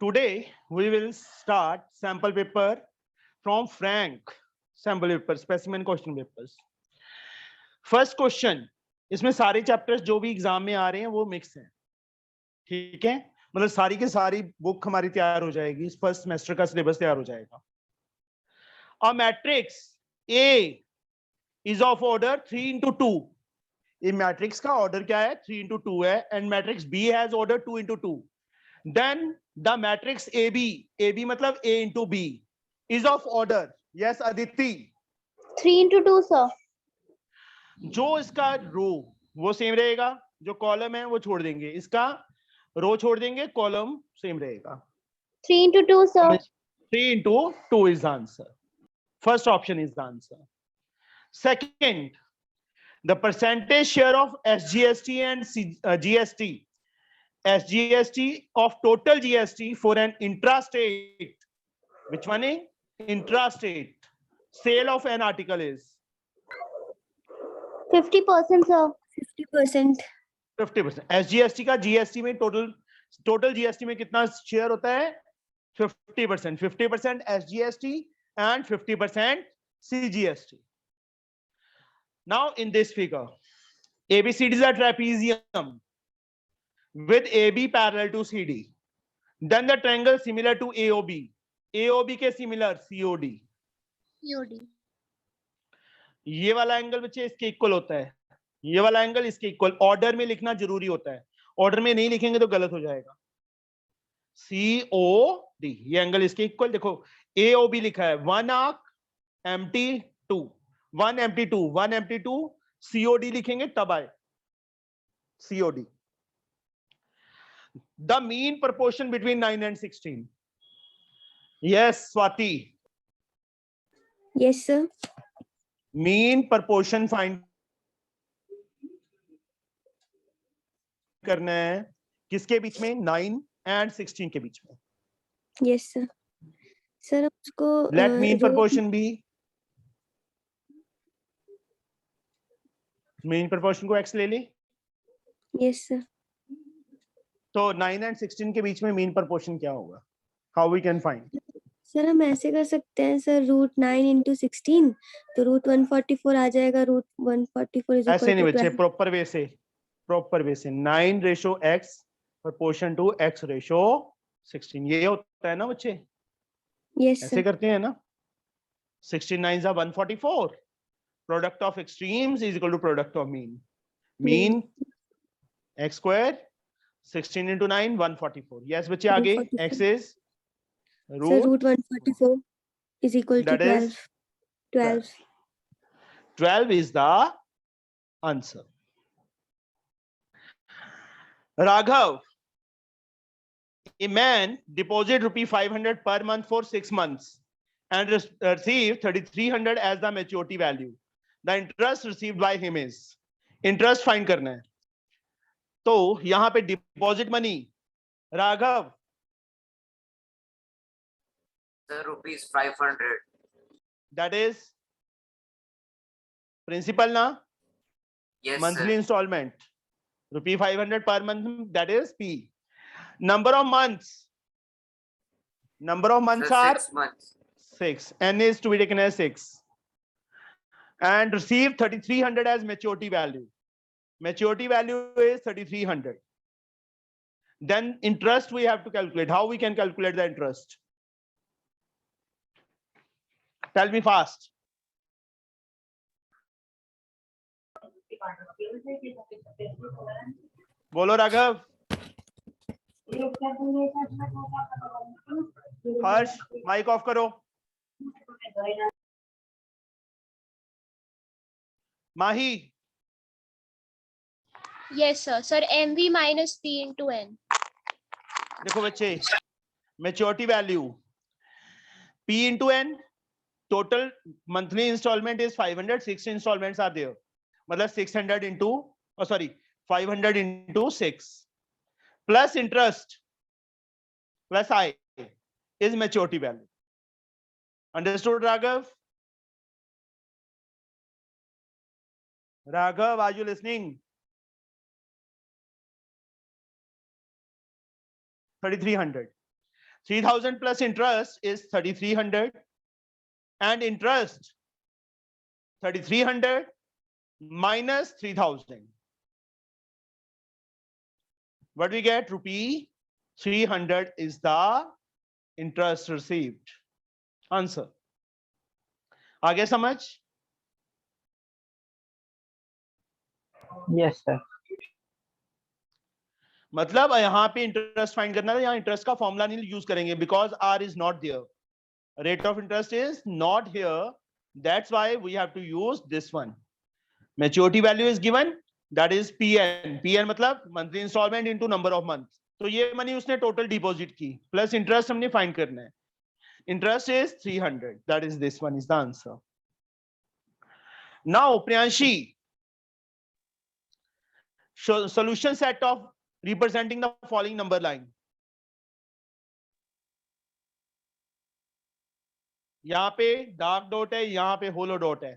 Today we will start sample paper from Frank sample paper specimen question papers. First question, इसमें सारे chapters जो भी exam में आ रहे हैं वो मिक्स हैं, ठीक है, मतलब सारी की सारी बुक हमारी तैयार हो जाएगी, फर्स्ट सेमेस्टर का सिलेबस तैयार हो जाएगा. A matrix A is of order 3 into 2. ये मैट्रिक्स का ऑर्डर क्या है? 3 into 2 है, and matrix B has order 2 into 2. Then the matrix AB मतलब A into B is of order. Yes, Aditi. 3 into 2, sir. जो इसका रो वो सेम रहेगा, जो कॉलम है वो छोड़ देंगे, इसका रो छोड़ देंगे, कॉलम सेम रहेगा. 3 into 2, sir. 3 into 2 is the answer. First option is the answer. Second, the percentage share of SGST and GST. SGST of total GST for an intrastate. Which one is intrastate? Sale of an article is 50%, sir. 50%. 50%. SGST का GST में total GST में कितना share होता है? 50%. 50% SGST and 50% CGST. Now in this figure, ABCD is a trapezium with AB parallel to CD. Then the triangle similar to AOB. AOB के similar COD. COD. ये वाला angle बच्चे इसके इक्वल होता है, ये वाला एंगल इसके इक्वल. ऑर्डर में लिखना जरूरी होता है, ऑर्डर में नहीं लिखेंगे तो गलत हो जाएगा. COD ये एंगल इसके इक्वल. देखो AOB लिखा है 1 arc MT2 1 MT2 1 MT2 COD लिखेंगे तब आए COD. The mean proportion between 9 and 16. Yes, Swati. Yes, sir. Mean proportion find करना है किसके बीच में? 9 and 16 के बीच में. Yes, sir. सर उसको Let mean proportion be. Mean proportion को x ले ले. Yes, sir. तो 9 and 16 के बीच में mean proportion क्या होगा? How we can find? Sir हम ऐसे कर सकते हैं सर, √9 into 16 तो √144 आ जाएगा. √144 is ऐसे equal नहीं to बच्चे, 12. प्रॉपर वे से 9 ratio x proportion to x ratio 16 ये होता है ना बच्चे? Yes, ऐसे sir. करते हैं ना. 16 9s are 144. Product of extremes is equal to product of mean. Mean x square 16 into 9 144. Yes बच्चे आगे 144. x is Sir √144 is equal to that is 12. 12 is the answer. Raghav, a man deposit ₹500 per month for 6 months and receive 3,300 as the maturity value. The interest received by him is, interest find करना है. तो यहां पे deposit money Raghav Sir, ₹500. that is principal na, Yes, monthly sir. installment ₹500 per month, that is P. Number of months Sir, are 6 months. 6. N is to be taken as 6 and receive 3,300 as maturity value. Maturity value is 3,300. Then interest we have to calculate. How we can calculate the interest? Tell me fast. बोलो राघव. हर्ष mic off करो. माही. Yes, sir. Sir, MV minus P into N. देखो बच्चे, maturity value P into N, total monthly installment is 500, 6 installments are there, मतलब 600 into, oh sorry, 500 into 6 plus interest plus I is maturity value. Understood, Raghav? Raghav, are you listening? 3,300. 3000 plus interest is 3300, and interest 3300 minus 3000. What we get? Rupee 300 is the interest received. Answer. आगे समझ? Yes, sir. मतलब यहाँ पे interest find करना है, यहाँ interest का formula नहीं यूज करेंगे because R is not there. Rate of interest is not here. That's why we have to use this one. Maturity value is given. That is PN. PN मतलब monthly installment into number of months. तो ये money उसने total deposit की plus interest हमने find करना है. Interest is 300. That is this one is the answer. Now Priyanshi, solution set of representing the following number line. यहाँ पे dark dot है, यहाँ पे होलो डॉट है.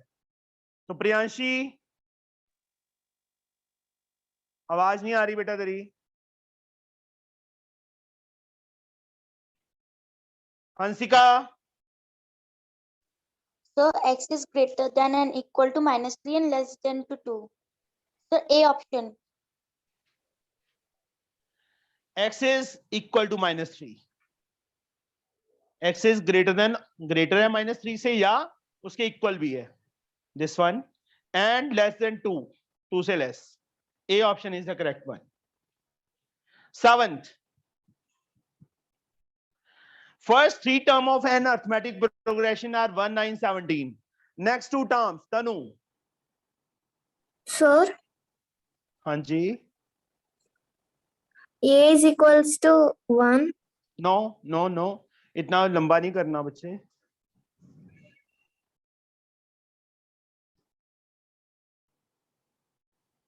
तो प्रियांशी आवाज नहीं आ रही बेटा तेरी. Hansika. So x is greater than and equal to -3 and less than to 2. So A option. X is equal to -3. X is greater है -3 से या उसके इक्वल भी है. This one and less than 2. 2 से less. A option is the correct one. 7th. First 3 term of an arithmetic progression are 1, 9, 17. Next 2 terms, Tanu. Sir, हाँ जी. A is equals to 1. No. इतना लंबा नहीं करना बच्चे.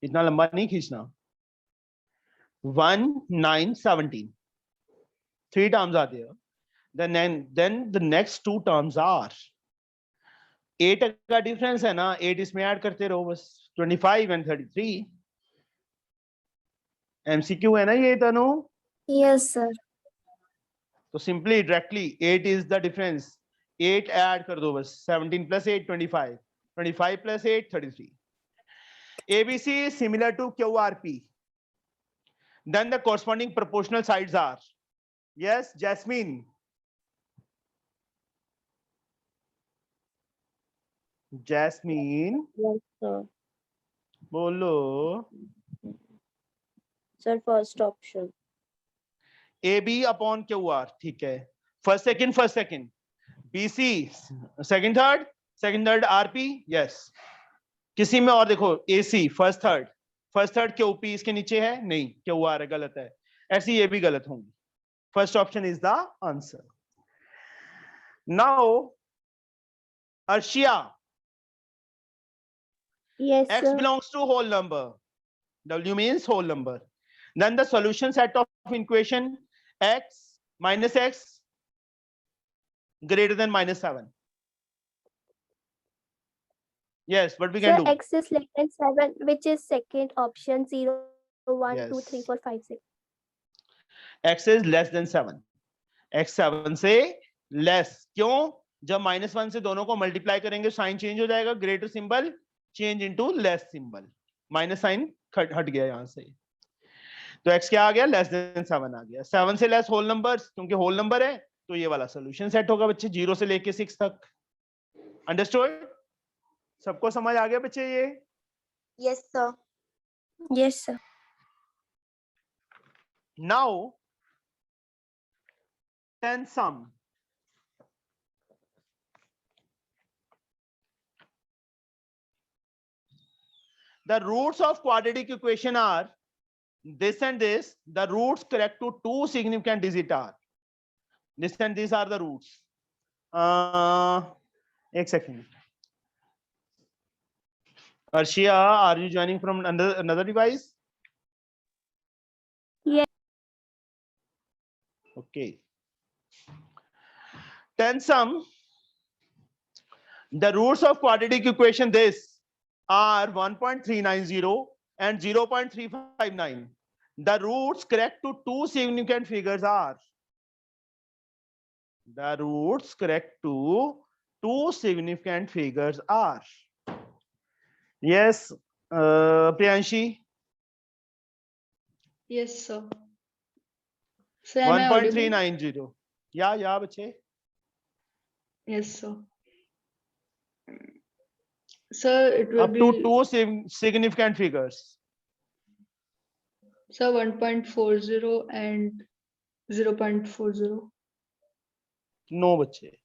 इतना लंबा नहीं खींचना. 1, 9, 17. 3 terms are there. Then the next 2 terms are 8 का डिफरेंस है ना. 8 इसमें ऐड करते रहो बस. 25 and 33. MCQ है ना ये तनु. Yes, sir. तो simply directly 8 is the difference. 8 add कर दो बस. 17 plus 8 25. 25 plus 8 33. ABC is similar to QRP. Then the corresponding proportional sides are. Yes, Jasmine. Jasmine. Yes, sir. बोलो. Sir, first option. AB upon QR. ठीक है. First second. BC second third RP. Yes. किसी में और देखो AC first third QP इसके नीचे है नहीं. QR है, गलत है. ऐसी ये भी गलत होंगी. First option is the answer. Now Arshia. Yes, X sir. belongs to whole number. W means whole number. Then the solution set of equation x minus x greater than -7. Yes, what we can Sir, do? x is less than 7, which is second option. 0, 1, 2, 3, Yes. 4, 5, 6. X is less than 7. X 7 से less. क्यों? जब -1 से दोनों को multiply करेंगे sign change हो जाएगा. Greater symbol change into less symbol. Minus sign हट गया यहां से. तो x क्या आ गया? लेस देन 7 आ गया. 7 से लेस होल नंबर्स, क्योंकि होल नंबर है तो ये वाला सोल्यूशन सेट होगा बच्चे 0 से लेके 6 तक. अंडरस्टूड? सबको समझ आ गया बच्चे ये? Yes, sir. Yes, sir. Now 10 sum. The roots of quadratic equation are this and this. The roots correct to 2 significant digits are this and these are the roots. One second. Arshia, are you joining from another device? Yes. Okay. 10 sum. The roots of quadratic equation this are 1.390 and 0.359. The roots correct to 2 significant figures are The roots correct to two significant figures are. Yes, Priyanshi. Yes, sir. Sir, am I audible? 1.390. Yeah, बच्चे. Yes, sir. Sir, it will Up be to two significant figures. sir 1.40 and 0.40. No, बच्चे.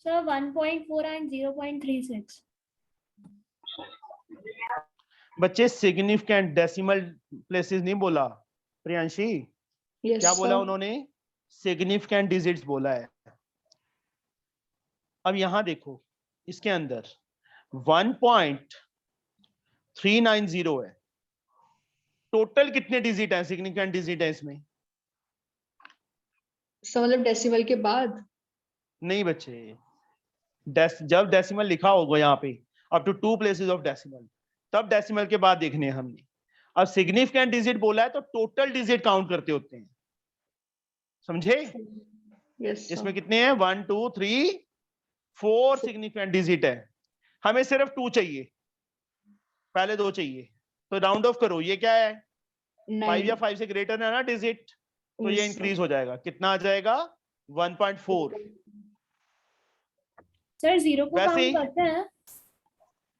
Sir, 1.4 and 0.36. बच्चे significant decimal places नहीं बोला Priyanshi. Yes, क्या बोला sir. उन्होंने? Significant digits बोला है. अब यहां देखो, इसके अंदर 1.390 है. टोटल कितने डिजिट है, सिग्निफिकेंट डिजिट है इसमें? सर मतलब डेसिमल के बाद? नहीं बच्चे, जब डेसिमल लिखा होगा यहाँ पे up to 2 places of decimal, तब डेसिमल के बाद देखने हैं हमने. अब सिग्निफिकेंट डिजिट बोला है तो टोटल डिजिट काउंट करते होते हैं, समझे? Yes, sir. इसमें कितने हैं? 1 2 3 4 सिग्निफिकेंट डिजिट है. हमें सिर्फ 2 चाहिए, पहले 2 चाहिए, तो राउंड ऑफ करो. ये क्या है? 5 या 5 से ग्रेटर है ना डिजिट, तो ये Yes, sir. इंक्रीज हो जाएगा. कितना आ जाएगा? 1.4. सर 0 को वैसे ही- काउंट करते हैं?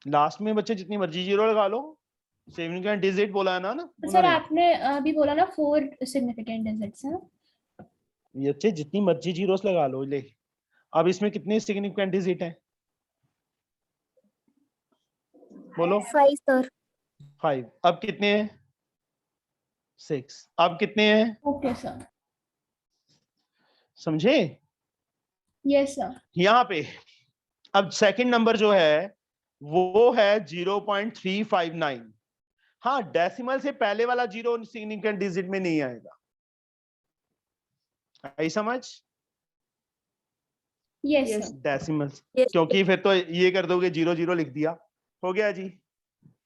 लास्ट में बच्चे जितनी मर्जी जीरो लगा लो, सिग्निफिकेंट डिजिट बोला है ना सर उन्होंने. आपने अभी बोला ना 4 सिग्निफिकेंट डिजिट्स हैं. ये बच्चे जितनी मर्जी जीरोस लगा लो. ले, अब इसमें कितने सिग्निफिकेंट डिजिट हैं? बोलो. 5 सर. 5. अब कितने हैं? 6. अब कितने हैं? Okay sir. समझे? Yes sir. यहाँ पे अब सेकंड नंबर जो है वो है 0.359. हाँ, डेसिमल से पहले वाला जीरो सिग्निफिकेंट डिजिट में नहीं आएगा. आई समझ? Yes Yes. Sir. Decimal, Yes, क्योंकि फिर तो ये कर दोगे 0 0 लिख दिया, हो गया जी.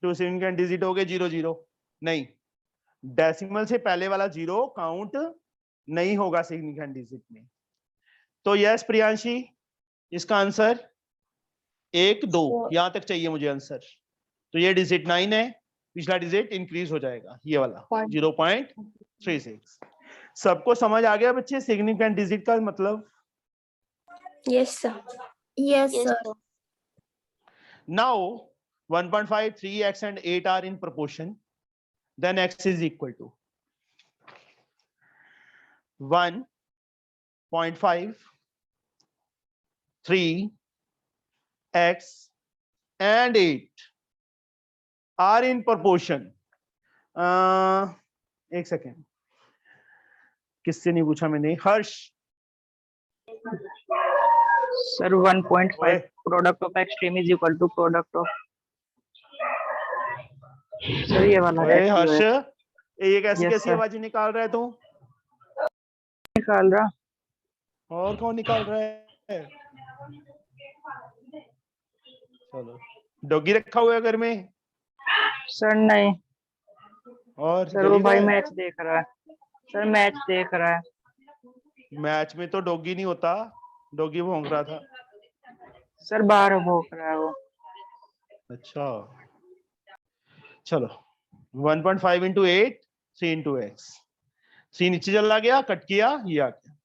2 सिग्निफिकेंट डिजिट हो गए 0 0. नहीं, डेसिमल से पहले वाला जीरो काउंट नहीं होगा सिग्निफिकेंट डिजिट में. तो यस प्रियांशी, इसका आंसर 1 2 यहां तक चाहिए मुझे आंसर. तो ये डिजिट 9 है, पिछला डिजिट इंक्रीज हो जाएगा, ये वाला 0.36. सबको समझ आ गया बच्चे सिग्निफिकेंट डिजिट का मतलब? yes sir. Yes Yes, sir. sir. Now 1.5, 3x and 8 are in proportion. Then x is equal to 1.5, 3, x and 8 are in proportion. एक सेकेंड, किससे नहीं पूछा मैंने? हर्ष. Sir, 1.5 ओए, product of extreme is equal to product of. Sir, ये वाला ओए active हर्ष, है, ये कैसी Yes, कैसी sir. आवाजें निकाल रहा है तू? निकाल रहा. और कौन निकाल रहा है? चलो, डॉगी रखा हुआ है घर में? Sir नहीं, और सर वो गली भाई में? मैच देख रहा है. सर मैच देख रहा है. मैच में तो डॉगी नहीं होता, डॉगी भौंक रहा था. सर बाहर भौंक रहा है वो. अच्छा, चलो. 1.5 into 8, 3 into x. 3 नीचे चला गया, कट किया, ये आ गया.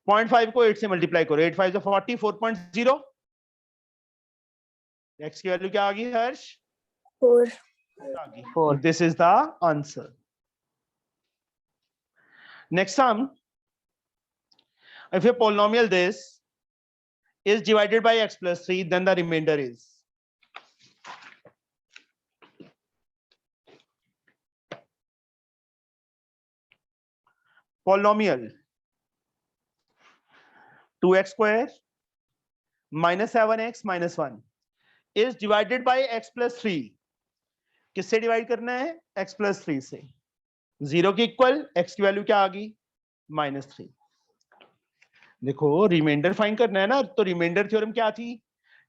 0.5 को 8 से मल्टीप्लाई करो, 8 5 से 40, 4.0. x की वैल्यू क्या आ गई हर्ष? 4. आ गई. 4. This is the answer. Next sum. If a polynomial this is divided by x plus 3, then the remainder is. Polynomial 2x square minus 7x minus 1 is divided by x plus 3. किससे divide करना है? x plus 3 से. 0 के equal, x की value क्या आ गई? -3. देखो, reminder find करना है ना, तो रिमाइंडर थ्योरम क्या थी?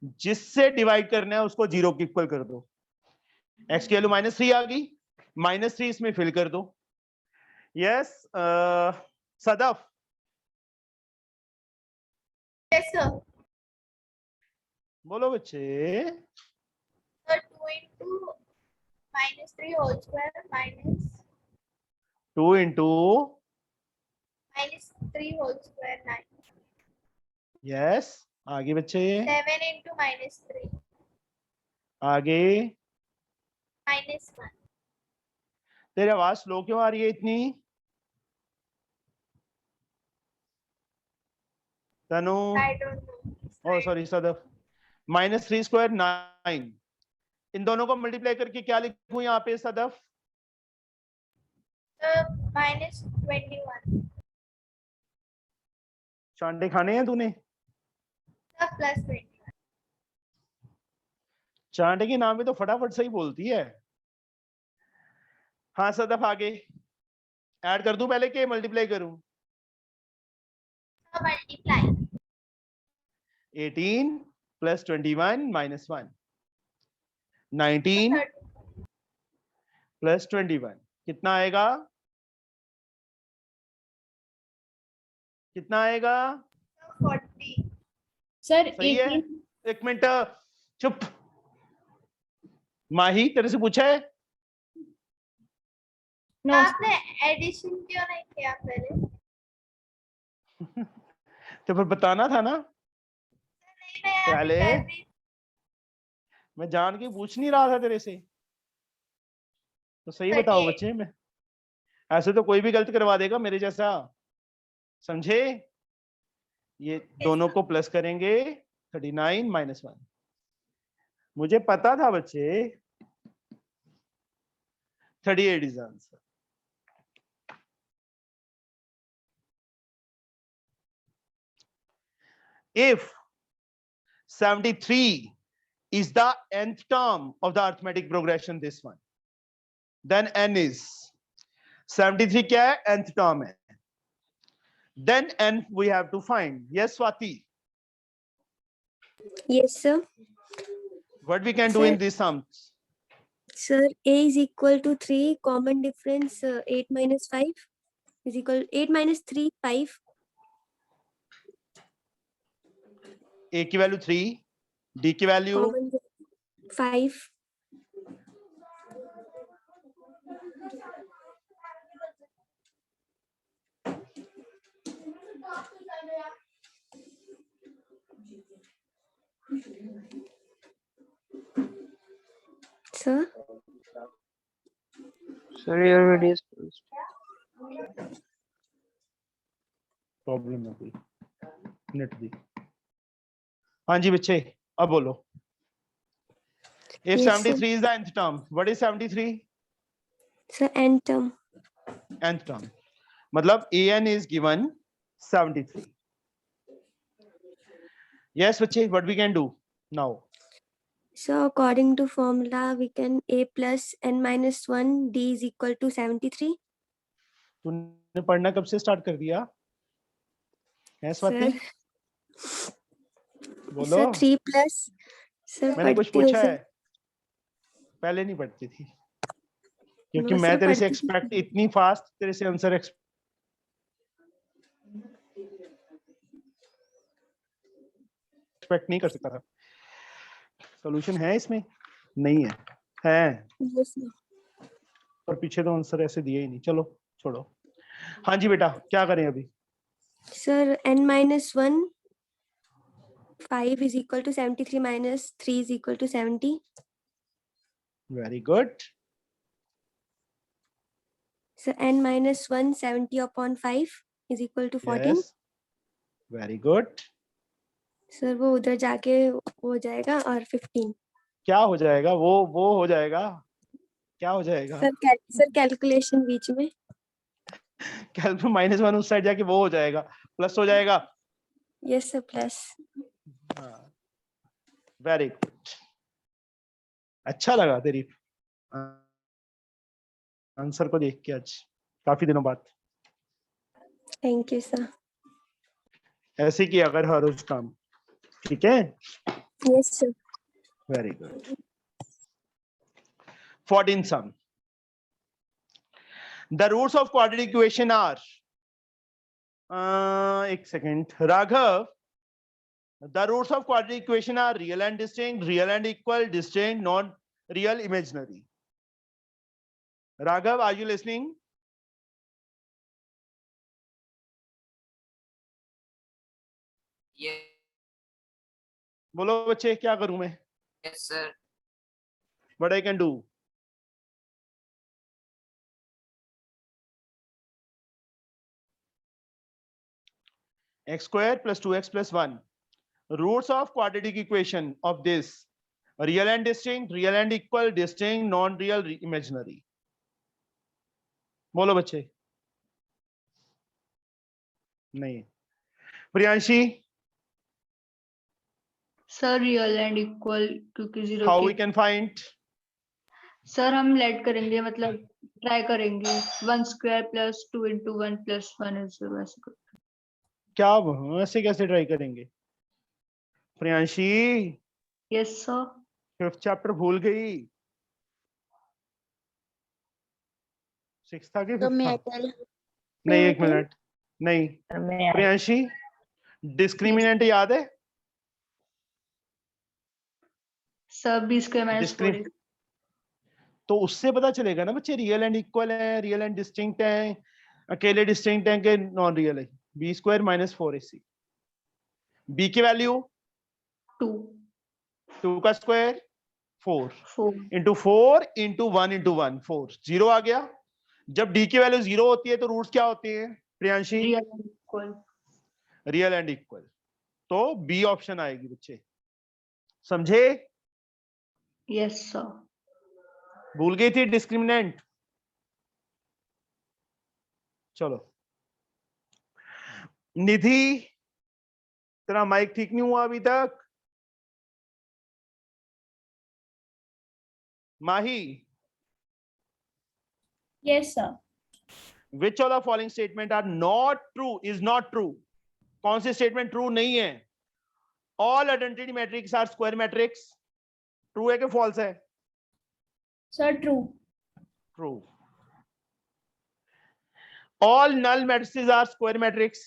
जिससे डिवाइड करना है उसको 0 के इक्वल कर दो. x की वैल्यू -3 आ गई, -3 इसमें फिल कर दो. Yes, Sadaf Yes, sir. बोलो बच्चे। So 2 into minus 3 whole square minus 2 into minus 3 whole square 9. Yes, आगे बच्चे, 7 into minus 3 आगे। minus 1. तेरी आवाज स्लो क्यों आ रही है इतनी? Tanu, I don't know. Oh sorry Sadaf, -3 square 9, इन दोनों को मल्टीप्लाई करके क्या लिखूं यहाँ पे सदफ? Minus 21. चांटे खाने हैं तूने? Sir, plus 21. चांटे के नाम पे तो फटाफट सही बोलती है। हाँ सदफ, आगे ऐड कर दूं पहले के मल्टीप्लाई करूं? So multiply. 18 plus 21 minus 1, 19 plus 21 कितना आएगा? कितना आएगा? 40. सर सही है। 18 एक मिनट चुप। माही, तेरे से पूछा है? नो आपने एडिशन क्यों नहीं किया पहले? तो फिर बताना था ना। नहीं, मैं अभी पहले कर रही थी। मैं जान के पूछ नहीं रहा था तेरे से, तो सही बताओ 38. बच्चे। मैं ऐसे तो कोई भी गलत करवा देगा मेरे जैसा, समझे? ये दोनों को प्लस करेंगे, 39 minus 1। मुझे पता था बच्चे, 38 is the answer. If 73 is the nth term of the arithmetic progression, this one, then n is 73 क्या है? nth term है। Then n we have to find. Yes, Swati. Yes, sir. What we can do Sir. in these sums? Sir, a is equal to 3. Common difference 8 minus 5 is equal 8 minus 3 5. A की value 3, D की value Common 5. Sir, Sir, your video is closed. Problem है कोई net दी। हाँ जी बच्चे, अब बोलो। If Yes, sir. 73 is the nth term, what is 73? sir, n term. Nth term. मतलब an is given 73. Yes बच्चे, what we can do now? So according to formula, we can a plus n minus 1 d is equal to 73. तूने पढ़ना कब से start कर दिया है Swati? Sir, बोलो। sir 3 plus. Sir, मैंने कुछ पढ़ती हूँ पूछा sir. है? पहले नहीं पढ़ती थी, क्योंकि No, मैं sir, तेरे से पढ़ती थी। एक्सपेक्ट इतनी फास्ट तेरे से आंसर एक्सपेक्ट नहीं कर सकता था। सॉल्यूशन है इसमें? नहीं है। है Yes, sir. और पीछे तो आंसर ऐसे दिए ही नहीं। चलो छोड़ो। हाँ जी बेटा, क्या करें अभी? Sir, n minus 1 5 is equal to 73 minus 3 is equal to 70. Very good. So n minus 1 70 upon 5 is equal to 14. Yes, very good. Sir वो उधर जाके हो जाएगा और 15. क्या हो जाएगा? वो हो जाएगा। क्या हो जाएगा? सर कैलकुलेशन बीच में. कैलकुलेट -1 उस साइड जाके वो हो जाएगा, प्लस हो जाएगा। Yes sir, plus. Very good, अच्छा लगा तेरी आंसर को देख के आज काफी दिनों बाद। Thank you sir. ऐसे किया अगर हर रोज काम, ठीक है? Yes sir. Very good. 14th sum. The roots of quadratic equation are एक second Raghav, the roots of quadratic equation are real and distinct, real and equal, distinct, non real, imaginary. Raghav, are you listening? Yes, बोलो बच्चे, क्या करूं मैं? yes, sir. What I can do? X square plus 2x plus 1. Roots of quadratic equation of this: real and distinct, real and equal, distinct, non-real, imaginary. बोलो बच्चे. नहीं. Priyanshi, sir real and equal क्योंकि zero how के we can find? Sir हम late करेंगे मतलब try करेंगे 1 square plus 2 into 1 plus 1 is 0 ऐसे करके। क्या ऐसे कैसे ट्राई करेंगे? Priyanshi, yes sir. 5th chapter भूल गई? 6 था कि So 5th may था? I tell? नहीं, may I एक tell? मिनट. नहीं, सर मैं प्रियांशी, डिस्क्रिमिनेंट याद है? सर बी स्क्वायर माइनस 4 डिस्क्रिम तो उससे पता चलेगा ना बच्चे, रियल एंड इक्वल है, रियल एंड डिस्टिंक्ट है, अकेले डिस्टिंक्ट है कि नॉन रियल है. B square minus 4ac. B की वैल्यू 2 2 का स्क्वायर 4 4 इंटू 4 इंटू 1 इंटू 1 4, 0 आ गया. जब डी की वैल्यू 0 होती है तो रूट्स क्या होती है Priyanshi? Real and equal. Real and equal. तो बी ऑप्शन आएगी बच्चे. समझे? Yes sir. भूल गई थी डिस्क्रिमिनेंट. चलो. निधि, तेरा माइक ठीक नहीं हुआ अभी तक. माही, Yes, sir. which of the following statement are not true, is not true? कौन सी स्टेटमेंट ट्रू नहीं है? All identity matrix are square matrix. True है कि फॉल्स है? Sir, true. True. All null matrices are square matrix.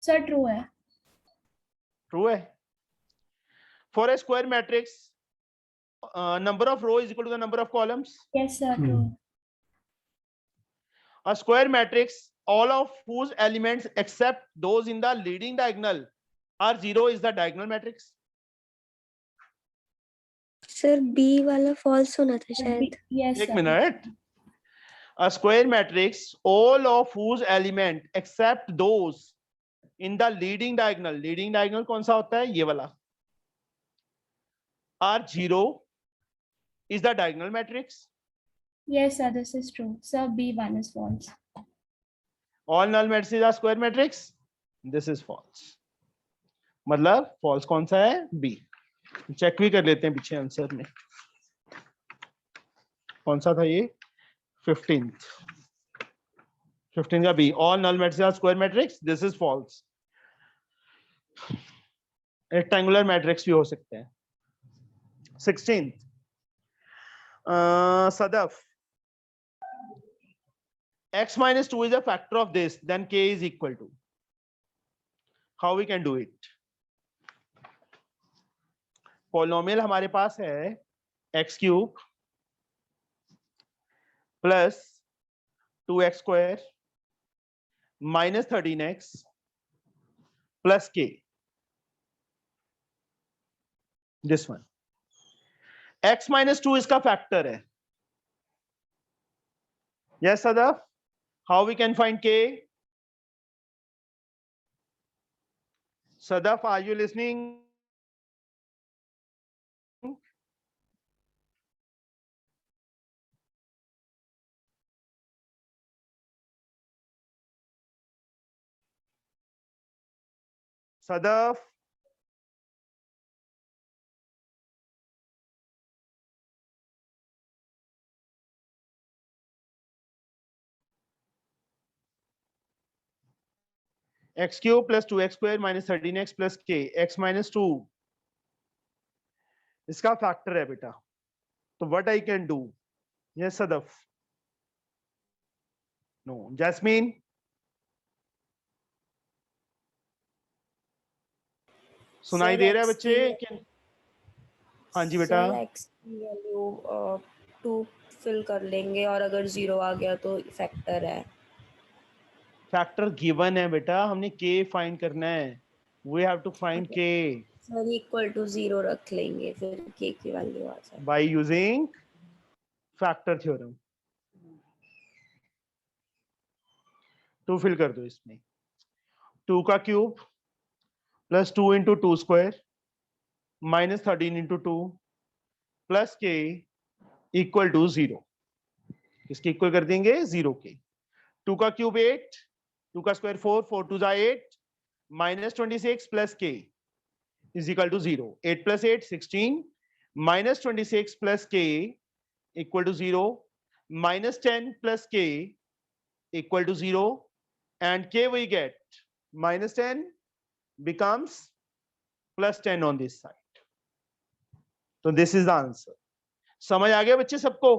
Sir, true है. True है. For a square matrix, number of row is equal to the number of columns. Yes, sir, true. A square matrix, all of whose elements except those in the leading diagonal are 0 is the diagonal matrix. Sir B वाला false होना था Sir, शायद. yes, एक sir. Minute. A square matrix, all of whose element except those in the leading diagonal, leading diagonal कौन सा होता है? ये वाला. are 0 is the diagonal matrix. Yes, sir, this is true. Sir, B1 is false. All null matrices are square matrix. This is false. मतलब false कौन सा है? B. चेक भी कर लेते हैं पीछे आंसर में. कौन सा था ये? 15th. 15 का B. All null matrices are square matrix. This is false. Rectangular matrix भी हो सकते हैं. 16th. Sadaf. X minus 2 is a factor of this, then K is equal to. How we can do it? Polynomial हमारे पास है x cube plus 2x square minus 13x plus K. This one. X minus 2 इसका factor है. Yes, Sadaf? How we can find K? Sadaf, are you listening? Sadaf? X cube plus 2x square minus 13x plus K. X minus 2 इसका factor है बेटा. तो what I can do? Yes, Sadaf. No Jasmine सुनाई Sir, दे रहा है X बच्चे की कि हाँ जी बेटा सर x की वैल्यू 2 फिल कर लेंगे और अगर 0 आ गया तो फैक्टर है। फैक्टर गिवन है बेटा, हमने के फाइंड करना है, we have to find Okay. K sir equal to 0 रख लेंगे फिर k की वैल्यू आ जाए। By using factor theorem. 2 fill कर दो इसमें, 2 का cube plus 2 into 2 square minus 13 into 2 plus K equal to 0। इसके इक्वल कर देंगे 0 के। 2 का क्यूब 8, 2 का स्क्वायर 4, 4 2 जा 8 minus 26 plus K is equal to 0। 8 plus 8 16 minus 26 plus K equal to 0 minus 10 plus k equal to 0 and k we get minus 10 becomes plus 10 on this side. So this is the answer. समझ आ गया बच्चे सबको?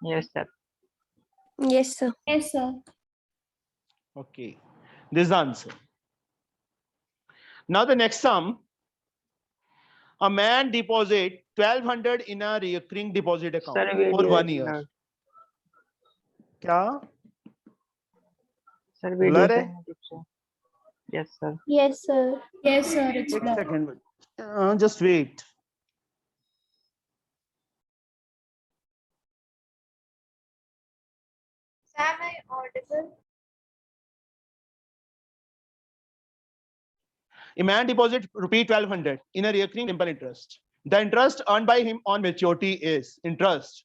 Yes, sir. Yes sir. Yes, sir. Okay, this is the answer. Now the next sum. A man deposit 1200 in a recurring deposit account Sir, we for 1 do year. not. क्या Sir, we do blur है? not. Yes, sir. Yes, sir. Yes, sir. It's एक blur. second, just wait. Am I audible? A man deposits rupee 1200 in a recurring simple interest. The interest earned by him on maturity is interest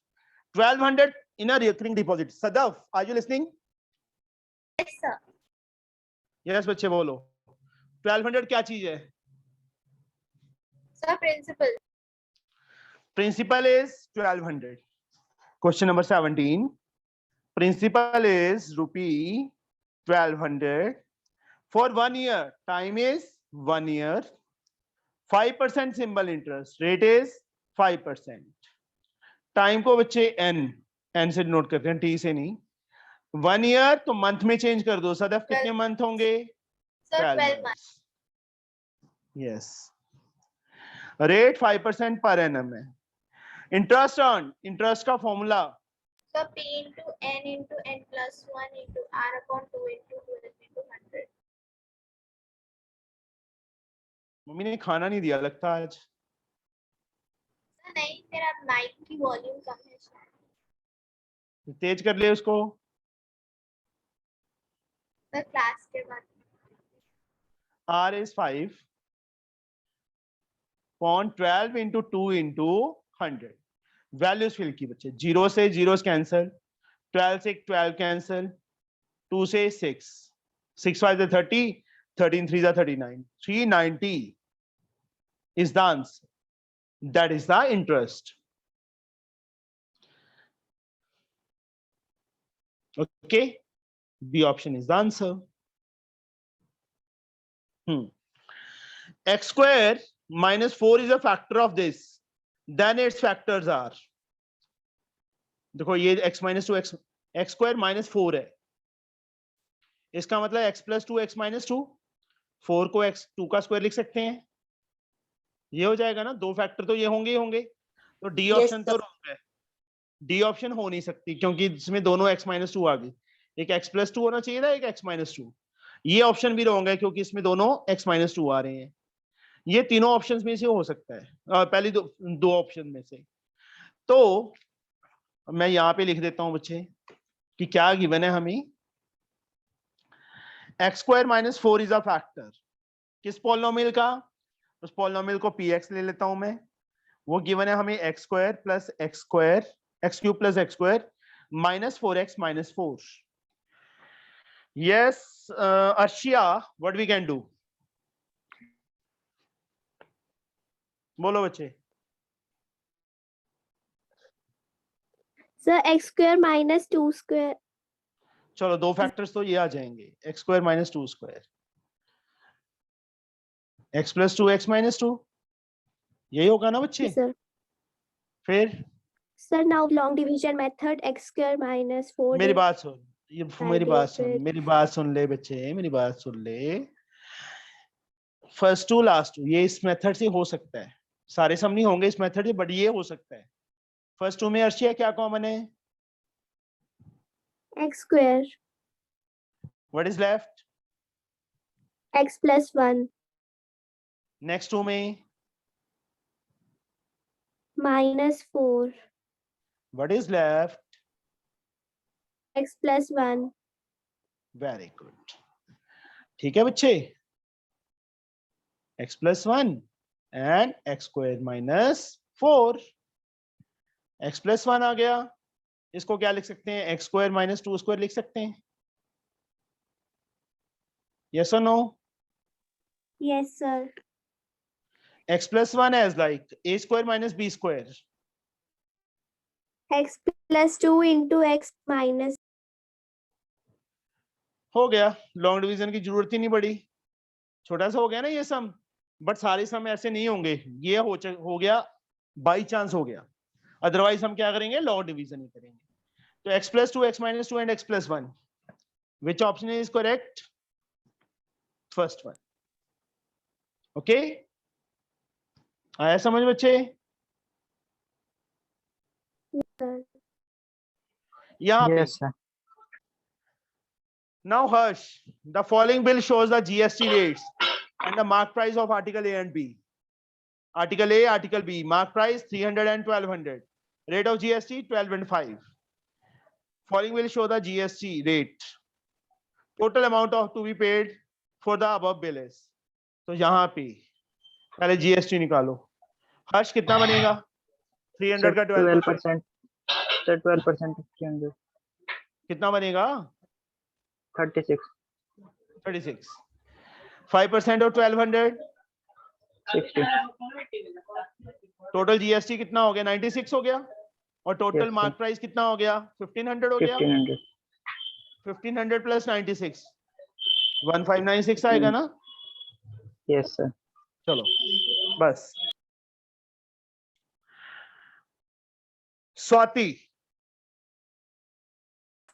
1200 in a recurring deposit. Sadaf, are you listening? Yes, sir. Yes, बच्चे बोलो. 1200 क्या चीज है? Sir, principal. Principal is 1200. Question number 17. Principal is rupee 1200 for 1 year. Time is 1 year. 5% simple interest. Rate is 5%. Time को बच्चे n से note करते हैं, t से नहीं. 1 year तो मंथ में चेंज कर दो. सदफ कितने मंथ होंगे? Sir, 12 months. months. Yes. Rate 5% per annum है. इंटरेस्ट अर्न, इंटरेस्ट का formula Sir, P into n plus 1 into r upon 2 into 12 into 100. Mummy ने खाना नहीं दिया लगता आज. Sir, नहीं, मेरा माइक की वॉल्यूम कम है शायद. तेज कर ले उसको. सर, क्लास के बाद. R is 5 upon 12 into 2 into 100. Values fill की बच्चे. 0 से 0 कैंसिल, 12 से 12 कैंसिल, 2 से 6, 6 5 is 30, 13 3 is 39, 390 is the answer. That is the interest. Okay, B option is the answer. X square minus 4 is a factor of this. Then its factors are. देखो ये x minus 2 x square minus 4 है. इसका मतलब x plus 2 x minus 2. 4 को x 2 का square लिख सकते हैं. ये हो जाएगा ना. दो फैक्टर तो ये होंगे ही होंगे. तो डी ऑप्शन तो रॉन्ग है. डी ऑप्शन हो नहीं सकती क्योंकि इसमें दोनों x minus 2 आ गई. एक x plus 2 होना चाहिए था, एक x minus 2. ये ऑप्शन भी रॉन्ग है क्योंकि इसमें दोनों x minus 2 आ रहे हैं. ये तीनों ऑप्शंस में से हो सकता है. पहली दो ऑप्शन में से. तो मैं यहाँ पे लिख देता हूं बच्चे कि क्या गिवन है हमें. x square minus 4 is a factor. किस पॉलिनोमियल का? उस पॉलिनोमियल को px ले लेता हूं मैं. वो गिवन है हमें x square plus x square x cube plus x square minus 4x minus 4. Yes, Arshia, what we can do? बोलो बच्चे. Sir, x square minus 2 square. चलो दो फैक्टर्स तो ये आ जाएंगे. x square minus 2 square, x plus 2 x minus 2. यही होगा ना बच्चे? Yes, sir. फिर Sir, now long division method, x square minus 4. मेरी बात सुन, ये मेरी 98 बात सुन, पे- मेरी बात सुन ले बच्चे, मेरी बात सुन ले। फर्स्ट टू लास्ट टू ये इस मेथड से हो सकता है, सारे सम नहीं होंगे इस मेथड से, बट ये हो सकता है। फर्स्ट टू में अर्शिया क्या कॉमन है? x square, what is left? x plus 1 next to में minus 4, what is left? x plus 1. Very good, ठीक है बच्चे। x plus 1 and x square minus 4, x plus 1 आ गया, इसको क्या लिख सकते हैं? x square minus 2 square लिख सकते हैं, yes or no? Yes, sir. x plus 1 as like a square minus b square, X plus 2 into x minus. हो गया, लॉन्ग डिवीजन की जरूरत ही नहीं पड़ी, छोटा सा हो गया ना ये सम। बट सारे सम ऐसे नहीं होंगे, ये हो गया बाई चांस हो गया, अदरवाइज हम क्या करेंगे? लॉन्ग डिवीजन ही करेंगे। तो x plus 2, x minus 2 and x plus 1, which option is correct? First one. Okay, आया समझ बच्चे? Sir. यहाँ पे Yes, sir. now Harsh, the following bill shows the GST rates and the mark price of article A and B. Article A, article B, mark price 300 and 1200, rate of GST 12 and 5. Following will show the GST rate. Total amount of to be paid for the above bill is. तो यहाँ पे पहले GST निकालो। हर्ष कितना बनेगा? 300 का 12%। 12%. Sir, 12% of 300. कितना बनेगा? 36. 36। 5% of 1200, 60. टोटल GST कितना हो गया? 96 हो गया। और total Yes, mark sir. Price कितना हो गया? 1500 हो गया। 1500. 1500 प्लस 96, 1596 आएगा ना? Yes, sir. चलो बस। Swati,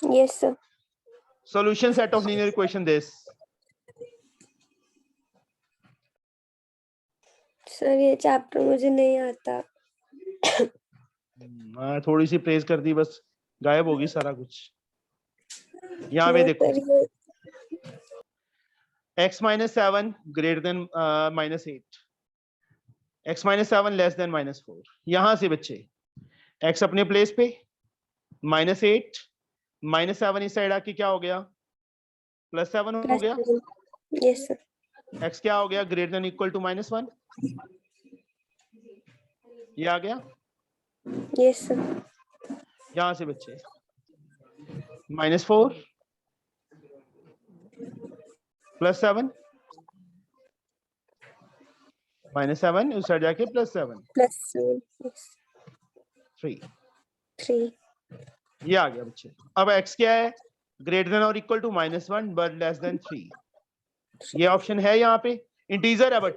Yes, sir. solution set of linear equation this. Sir ये चैप्टर मुझे नहीं आता। हाँ, थोड़ी सी प्रेस कर दी बस गायब होगी सारा कुछ। यहाँ पे देखो, सर ये x minus 7 greater than minus 8, x minus 7 less than minus 4। यहां से बच्चे x अपने प्लेस पे, minus 8 minus 7 इस साइड आके क्या हो गया? प्लस 7 हो गया। yes sir. x क्या हो गया? Greater than equal to minus 1, ये आ गया। Yes sir. यहां से बच्चे minus 4 प्लस 7, minus 7 उस साइड जाके प्लस 7, Plus 7, yes. 3, 3. ये आ गया बच्चे। अब x क्या है? ग्रेटर देन और equal to -1 but less than 3। ये ऑप्शन है यहाँ पे, इंटीजर है बट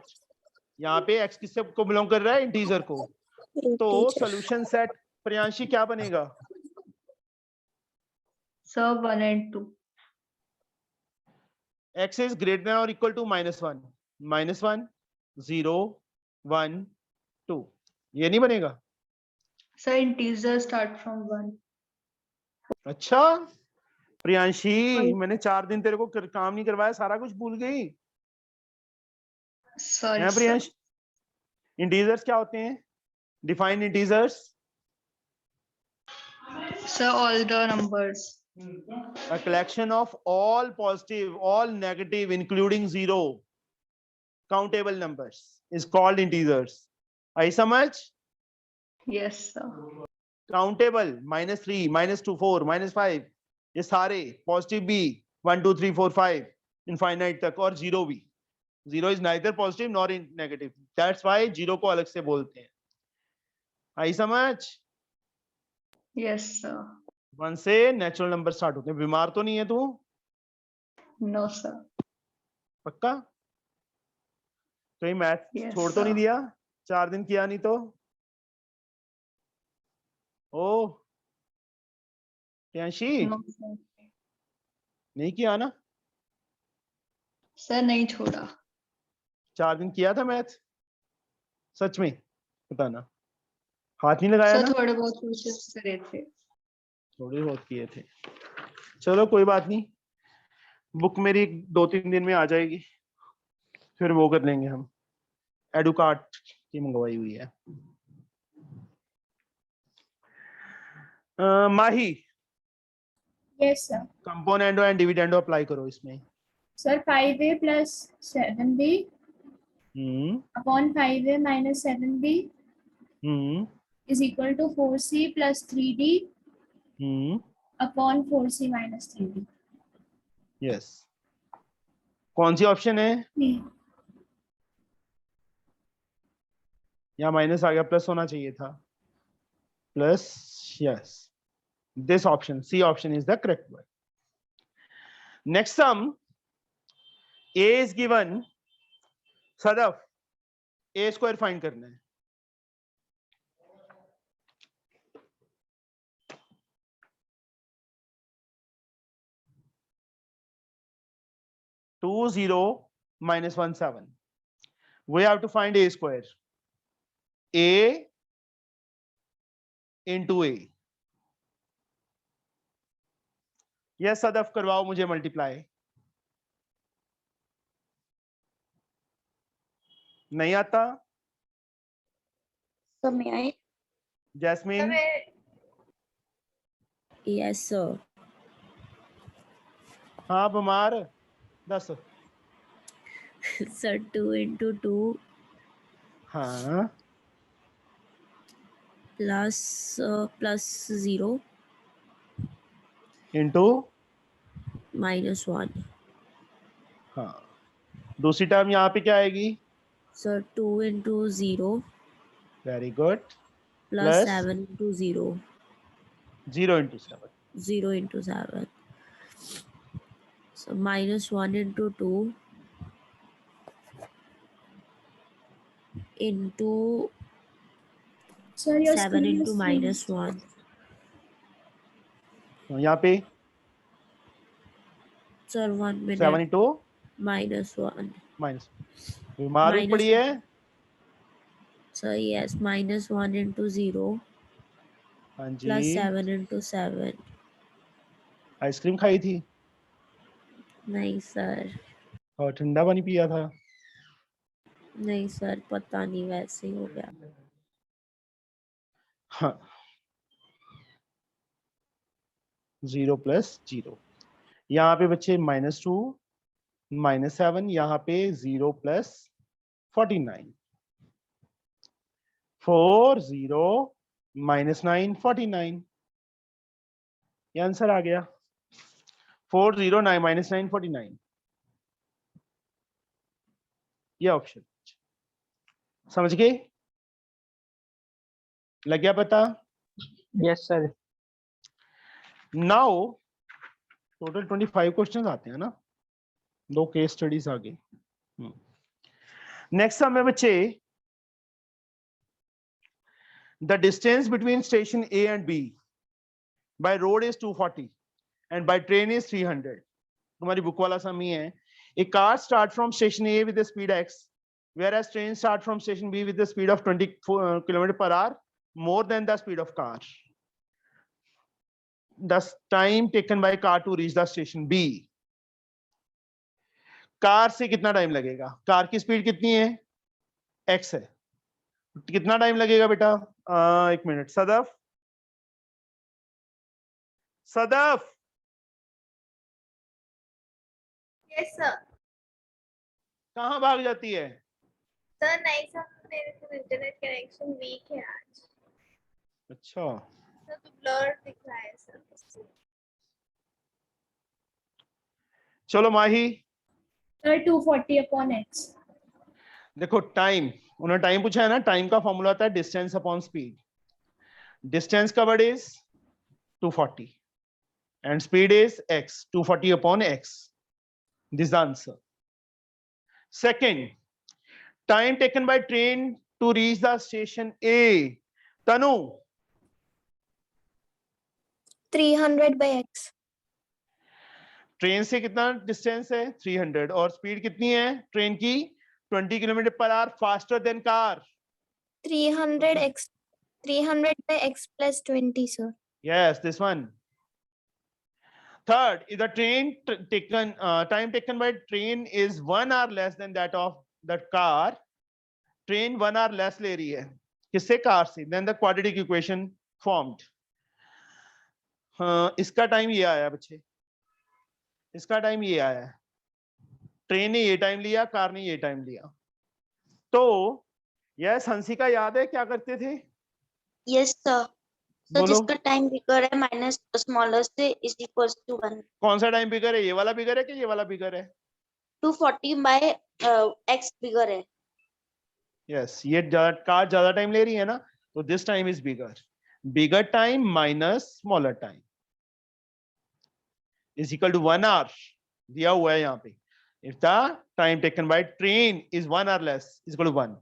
यहाँ पे x किससे को बिलोंग कर रहा है? इंटीजर को। तो Integer. सॉल्यूशन सेट प्रियांशी क्या बनेगा? Sir, 1 and 2. x is greater than or equal to -1, -1, 0, 1, 2, ये नहीं बनेगा? Sir, integers start from 1. अच्छा प्रियांशी, मैंने 4 दिन तेरे को काम नहीं करवाया, सारा कुछ भूल गई Sorry, है sir. प्रियांश? इंटीजर्स क्या होते हैं? Define integers. Sir, all the numbers. A collection of all positive, all negative, including 0, countable numbers is called integers. आई समझ? Yes, sir. Countable -3, -2, 4, -5, ये सारे पॉजिटिव भी 1, 2, 3, 4, 5 इनफाइनाइट तक, और 0 भी। 0 is neither positive nor negative. That's why 0 को अलग से बोलते हैं। आई समझ? Yes, sir. 1 से नेचुरल नंबर स्टार्ट होते हैं। बीमार तो नहीं है तू? No, sir. पक्का? कहीं मैथ Yes, छोड़ तो नहीं sir. दिया? 4 दिन किया नहीं तो? ओ प्रियांशी No, sir. नहीं किया ना? सर नहीं छोड़ा। 4 दिन किया था मैथ? सच में बताना, हाथ नहीं लगाया सर ना? थोड़े बहुत कोशिश करे थे। थोड़े बहुत किए थे। चलो कोई बात नहीं, बुक मेरी 2-3 दिन में आ जाएगी, फिर वो कर लेंगे हम। एडुकार्ट की मंगवाई हुई है। Mahi, Yes, sir. Componendo and dividendo apply करो इसमें। Sir, 5a plus 7b hmm upon 5a minus 7b hmm is equal to 4c plus 3d hmm upon 4c minus 3d. Yes. कौन सी ऑप्शन है? B. यहाँ माइनस आ गया, plus होना चाहिए था। Plus, yes, this option, C option is the correct one. Next sum, A is given, Sadaf A square find करना है। To 0 minus 1 7. We have to find a square. A into A. Yes Sadaf, करवाओ मुझे multiply. नहीं आता? So may I? Jasmine? Yes, sir. हाँ बीमार, 10। Sir, 2 into 2 हाँ plus 0 into, minus 1. हाँ दूसरी टर्म यहाँ पे क्या आएगी? Sir, 2 into 0 very good, plus Plus? 7 into 0. 0 into 7। 0 into 7. So minus 1 into 2 into Sir, your 7 screen into is minus freezed. 1. यहाँ पे Sir, 1 minute. 7 into Minus 1. Minus, बीमार हुई Minus पड़ी है। So yes, minus 1 into 0 हाँ plus जी, 7 into 7. Ice cream खाई थी नहीं सर, और ठंडा पानी पिया था। नहीं सर, पता नहीं, वैसे ही हो गया। हाँ 0 plus 0, यहाँ पे बच्चे -2 -7, यहाँ पे 0 plus 49, 4 0 -9 49, ये आंसर आ गया। 4 0 9 -9 49, ये ऑप्शन। समझ गए? लग गया पता? Yes, sir. Now total 25 questions आते हैं ना, 2 केस स्टडीज आगे। नेक्स्ट सम है बच्चे, the distance between station A and B by road is 240 and by train is 300। तुम्हारी बुक वाला सम ही है। A car start from station A with the speed x, whereas train start from station B with the speed of 20 km/h more than the speed of car. The time taken by car to reach the station B. Car से कितना time लगेगा? Car की speed कितनी है? x है। कितना time लगेगा बेटा? 1 minute. Sadaf, Sadaf yes sir. कहाँ भाग जाती है? सर नहीं सर, मेरे को इंटरनेट कनेक्शन वीक है आज। अच्छा, सर तो ब्लर दिख रहा है सर। चलो माही, Sir, 240 upon x. देखो टाइम, उन्होंने टाइम पूछा है ना, टाइम का फॉर्मूला होता है distance upon speed. Distance covered is 240 and speed is x, 240 upon x. This is the answer. Second, time taken by train to reach the station A. Tanu, 300 by x. Train से कितना distance है 300 और speed कितनी है train की 20 kilometre per our faster than car 300 by x plus 20, sir. yes this one third is the time taken by train is 1 hour less than that of the car train 1 hour less ले रही है किससे car से then the quadratic equation formed हाँ इसका time ये आया बच्चे इसका टाइम ये आया है ट्रेन ने ये टाइम लिया कार ने ये टाइम लिया तो यस हंसिका याद है क्या करते थे यस सर तो बोलो जिसका टाइम बिगर है माइनस स्मॉलर से इज इक्वल्स टू 1 कौन सा टाइम बिगर है ये वाला बिगर है कि ये वाला बिगर है 240 बाय x बिगर है यस ये कार ज्यादा टाइम ले रही है ना तो this time is bigger time minus smaller time is equal to 1 hour दिया हुआ है यहाँ पे if the time taken by train is 1 hour less is equal to 1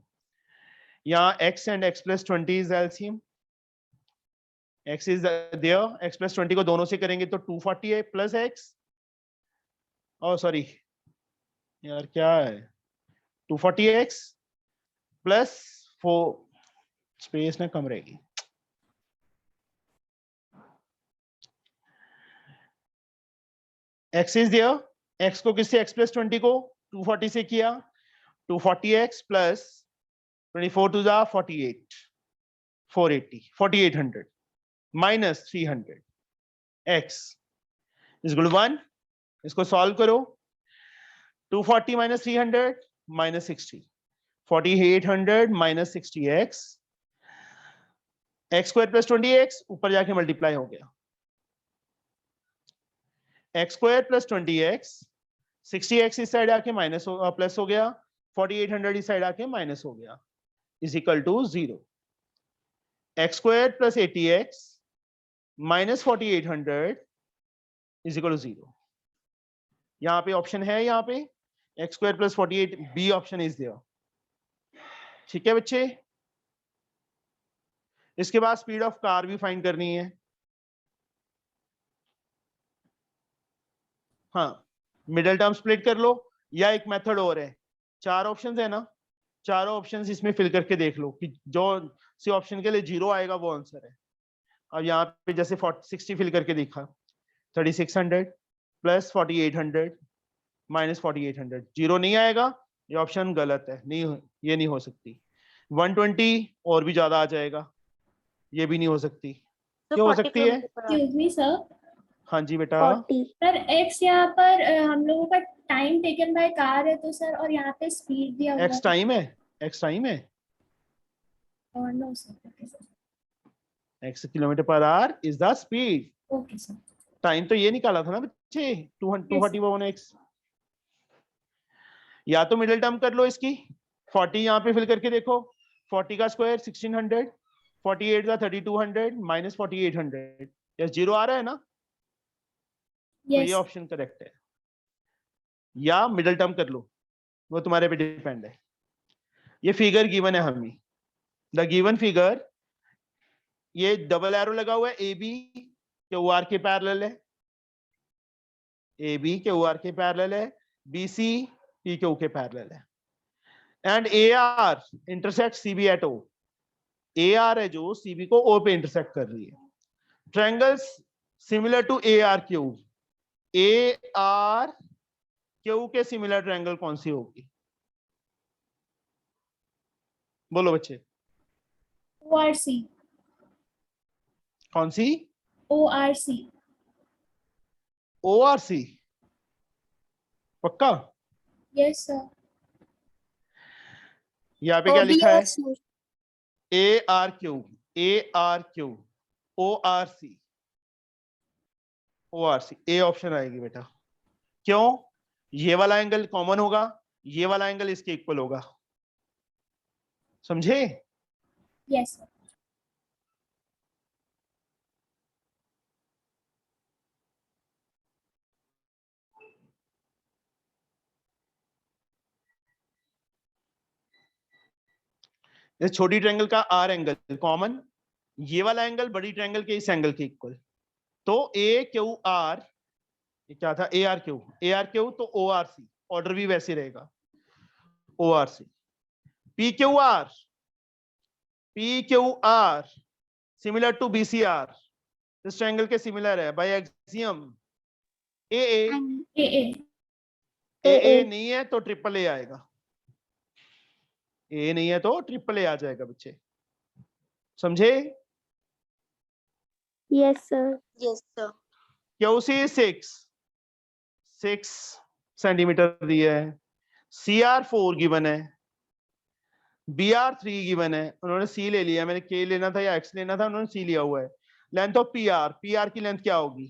यहाँ x and x plus 20 is LCM x is there x plus 20 को दोनों से करेंगे तो 240 है प्लस x oh सॉरी यार क्या है 240x प्लस 4 स्पेस ना कम रहेगी x is there x को किससे x plus 20 को 240 से किया 240x plus 24 to the 48 480 4800 minus 300 x is equal to 1 इसको सॉल्व करो 240 minus 300 minus 60 4800 minus 60x x square plus 20x ऊपर जाके मल्टीप्लाई हो गया x square plus 20x 60x इस साइड आके माइनस हो प्लस हो गया 4800 इस साइड आके माइनस हो गया is equal to 0 x square plus 80x minus 4800 is equal to 0 यहाँ पे ऑप्शन है यहाँ पे x square plus 48 b option is there ठीक है बच्चे इसके बाद स्पीड ऑफ कार भी फाइंड करनी है हाँ मिडिल टर्म स्प्लिट कर लो या एक मेथड और है 4 ऑप्शंस है ना चारों ऑप्शंस इसमें फिल करके देख लो कि जो सी ऑप्शन के लिए 0 आएगा वो आंसर है अब यहाँ पे जैसे 60 फिल करके देखा 3600 प्लस 4800 माइनस 4800 0 नहीं आएगा ये ऑप्शन गलत है नहीं ये नहीं हो सकती 120 और भी ज्यादा आ जाएगा ये भी नहीं हो सकती क्यों हो सकती है एक्सक्यूज मी सर हाँ जी बेटा 40 सर x यहाँ पर हम लोगों का टाइम टेकन बाय कार है तो सर और यहाँ पे स्पीड दिया हुआ एक्स टाइम है एक्स टाइम है और no sir okay sir X kilometre per hour is the speed okay sir time तो ये निकाला था ना बच्चे 241x या तो मिडिल टर्म कर लो इसकी 40 यहाँ पे फिल करके देखो 40 का स्क्वायर 1600 48 का 3200 माइनस 4800 यस 0 आ रहा है ना तो ये यस ऑप्शन करेक्ट है या मिडिल टर्म कर लो वो तुम्हारे पे डिपेंड है ये फिगर गिवन है हमें द गिवन फिगर ये डबल एरो लगा हुआ है ए बी के ओ आर के पैरेलल है ए बी के ओ आर के पैरेलल है बी सी पी के ओ के पैरेलल है and A R intersect C B at O A R है जो सी बी को ओ पे इंटरसेक्ट कर रही है triangles similar to A R Q A R Q के सिमिलर ट्रायंगल कौन सी होगी बोलो बच्चे ORC कौन सी ORC ओ आर सी पक्का यस सर यहाँ पे क्या लिखा है OBR, A R Q O R C A option आएगी बेटा क्यों ये वाला एंगल कॉमन होगा ये वाला एंगल इसके इक्वल होगा समझे यस सर इस छोटी ट्रायंगल का आर एंगल कॉमन ये वाला एंगल बड़ी ट्रायंगल के इस एंगल के इक्वल तो AQR, ये क्या था, ARQ तो ORC, ऑर्डर भी वैसे रहेगा, ORC। PQR similar to BCR, इस ट्रायंगल के सिमिलर है बाय एक्सियम। AA नहीं है तो ट्रिपल ए आएगा, ए नहीं है तो ट्रिपल ए आ जाएगा बच्चे, समझे? Yes, sir. Yes, sir. QC 6 centimetre दिया है, CR 4 गिवन है, BR 3 गिवन है, उन्होंने C ले लिया, मैंने K लेना था या X लेना था, उन्होंने C लिया हुआ है। लेंथ ऑफ PR की लेंथ क्या होगी?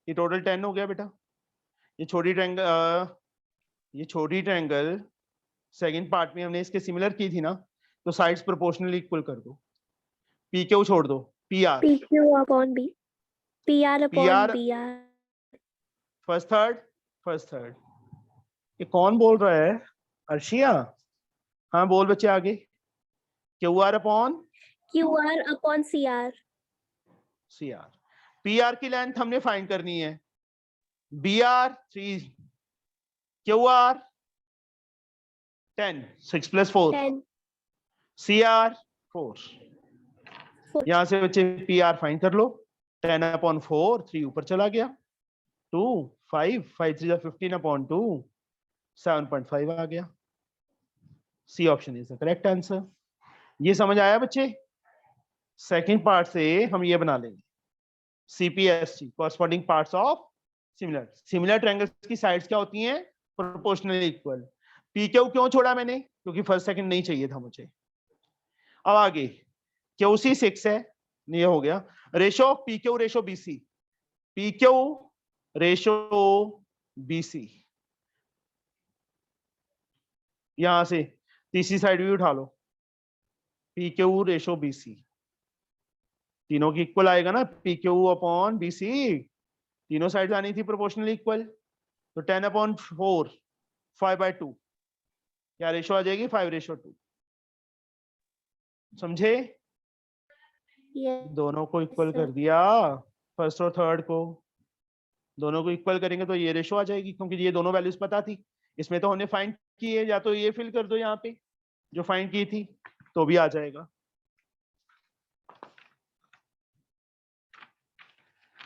ये टोटल 10 हो गया बेटा। ये छोटी ट्रायंगल सेकंड पार्ट में हमने इसके सिमिलर की थी ना, तो साइड्स प्रोपोर्शनली इक्वल कर दो, PQ छोड़ दो, PR PQ upon B. PR upon PR BR. First third. ये कौन बोल रहा है? अर्शिया? हाँ बोल बच्चे आगे। QR upon QR upon CR. CR। PR की लेंथ हमने फाइंड करनी है, BR 3, QR 10, 6 + 4, 10. CR 4। 4. यहां से बच्चे PR फाइंड कर लो, 10/4, 3 ऊपर चला गया, 2, 5, 5 3 15/2, 7.5 आ गया। C option is the correct answer. ये समझ आया बच्चे? सेकंड पार्ट से हम ये बना लेंगे, CPST, corresponding parts of similar triangles की साइड्स क्या होती हैं? Proportionally equal. PQ क्यों छोड़ा मैंने? क्योंकि फर्स्ट सेकंड नहीं चाहिए था मुझे। अब आगे QC 6 है, ये हो गया। Ratio PQ ratio BC, PQ ratio BC, यहां से तीसरी साइड भी उठा लो, PQ रेशो BC, तीनों की इक्वल आएगा ना, PQ अपॉन BC, तीनों साइड आनी थी प्रोपोर्शनली इक्वल, तो 10/4, 5/2, क्या रेशो आ जाएगी? 5:2। समझे? Yes. दोनों को इक्वल sir. कर दिया, फर्स्ट और थर्ड को दोनों को इक्वल करेंगे तो ये रेशो आ जाएगी, क्योंकि ये दोनों वैल्यूज पता थी। इसमें तो हमने फाइंड की है, या तो ये फिल कर दो यहाँ पे जो फाइंड की थी, तो भी आ जाएगा।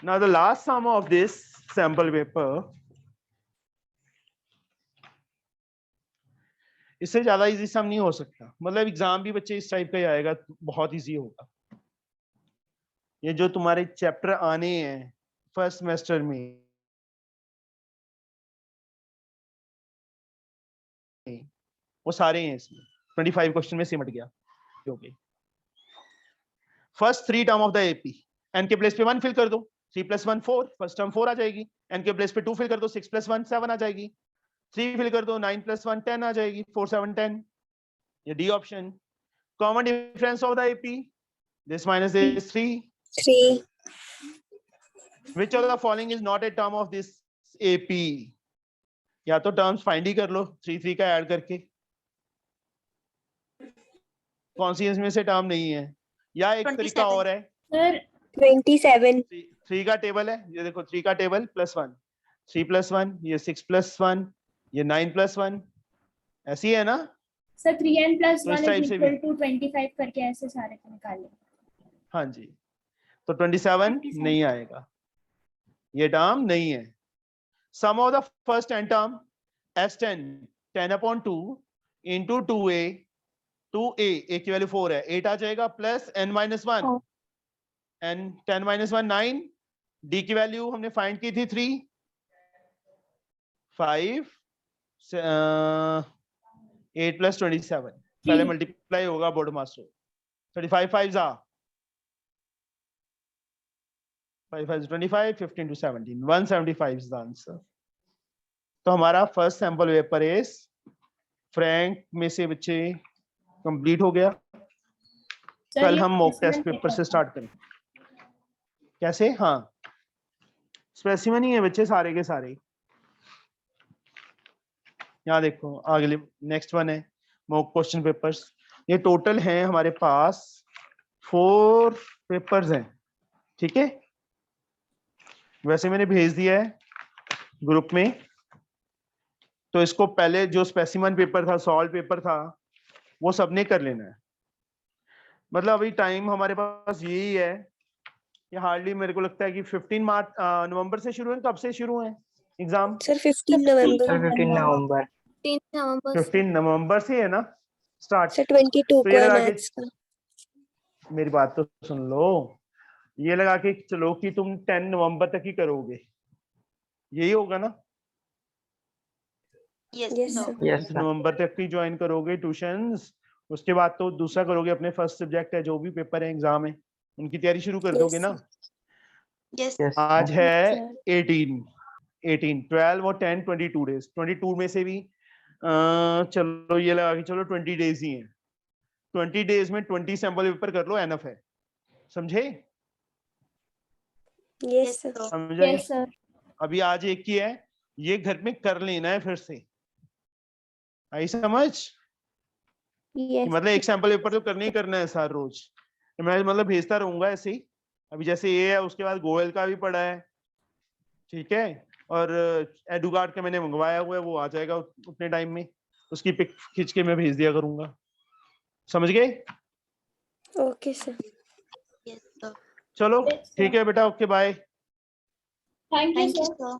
Now the last sum of this sample paper, इससे ज्यादा इजी सम नहीं हो सकता, मतलब एग्जाम भी बच्चे इस टाइप का ही आएगा, बहुत इजी होगा। ये जो तुम्हारे चैप्टर आने हैं फर्स्ट सेमेस्टर में, वो सारे हैं इसमें, 25 क्वेश्चन में सिमट गया। Okay, first 3 term of the AP, n के प्लेस पे 1 फिल कर दो, 3 + 1 4, फर्स्ट टर्म 4 आ जाएगी। n के प्लेस पे 2 फिल कर दो, 6 + 1 7 आ जाएगी। 3 फिल कर दो, 9 + 1 10 आ जाएगी, 4 7 10। ये D option. Common difference of the AP, this minus this 3. 3. Which of the following is not a term of this AP? या तो टर्म्स फाइंड ही कर लो 3 का ऐड करके, कौन सी इसमें से टर्म नहीं है, या एक तरीका 27 और है, सर 27. 3 का टेबल है, ये देखो 3 का टेबल +1, 3 + 1, ये 6 + 1, ये 9 + 1, ऐसी है ना? सर 3n + तो इस 1 टाइप is से equal भी, to 25 करके ऐसे सारे को निकालें। हाँ जी, तो 27 नहीं आएगा, ये टर्म नहीं है। Sum of the first n term S10 10/2 into 2a, 2a, a की वैल्यू 4 है, 8 आ जाएगा, प्लस n - 1, n 10 - 1 9, d की वैल्यू हमने फाइंड की थी 3, 5, 8 + 27, पहले मल्टीप्लाई होगा बोर्ड मास्टर, 35 5 जा 5 5 25, 15 to 17, 175 is the answer। तो हमारा first sample paper is Frank में से बच्चे कंप्लीट हो गया। सर, कल ये हम मॉक टेस्ट specimen पेपर से paper स्टार्ट करें। कैसे? हाँ, स्पेसिमेन ही है बच्चे सारे के सारे। यहाँ देखो अगले नेक्स्ट वन है मॉक क्वेश्चन पेपर्स। ये टोटल है हमारे पास 4 पेपर्स हैं, ठीक है। वैसे मैंने भेज दिया है ग्रुप में, तो इसको पहले जो स्पेसिमन पेपर था, सॉल्व पेपर था, वो सबने कर लेना है। मतलब अभी टाइम हमारे पास यही है कि हार्डली मेरे को लगता है कि 15 नवंबर से शुरू है। कब से शुरू है एग्जाम? सर 15 नवंबर। सर 15 नवंबर। 15 नवंबर से है ना स्टार्ट। सर 22 तो को ये है लगा के, मैथ्स का। मेरी बात तो सुन लो, ये लगा के चलो कि तुम 10 नवंबर तक ही करोगे, यही होगा ना? Yes, Yes, sir. sir. Yes 10 sir. November तक ही ज्वाइन करोगे ट्यूशंस। उसके बाद तो दूसरा करोगे, अपने फर्स्ट सब्जेक्ट है, जो भी पेपर है, एग्जाम है, उनकी तैयारी शुरू कर Yes, दोगे ना। Yes. यस आज सर। है sir. 18, 12 और 10, 22 डेज। 22 में से भी चलो ये लगा के चलो 20 डेज ही हैं। 20 डेज में 20 सैंपल पेपर कर लो, एनफ है। समझे? Yes, sir. समझे? Yes sir. अभी आज एक ही है, ये घर में कर लेना है फिर से। आई समझ? Yes. मतलब एक सैंपल पेपर तो करना ही करना है हर रोज। मैं मतलब भेजता रहूंगा ऐसे ही। अभी जैसे ये है, उसके बाद गोयल का भी पड़ा है, ठीक है, और एडुगार्ड का मैंने मंगवाया हुआ है, वो आ जाएगा उतने टाइम में, उसकी पिक खींच के मैं भेज दिया करूंगा। समझ गए? Okay, sir. Yes, sir. चलो Yes, sir. ठीक है बेटा, okay bye. Thank you Thank you, sir. sir.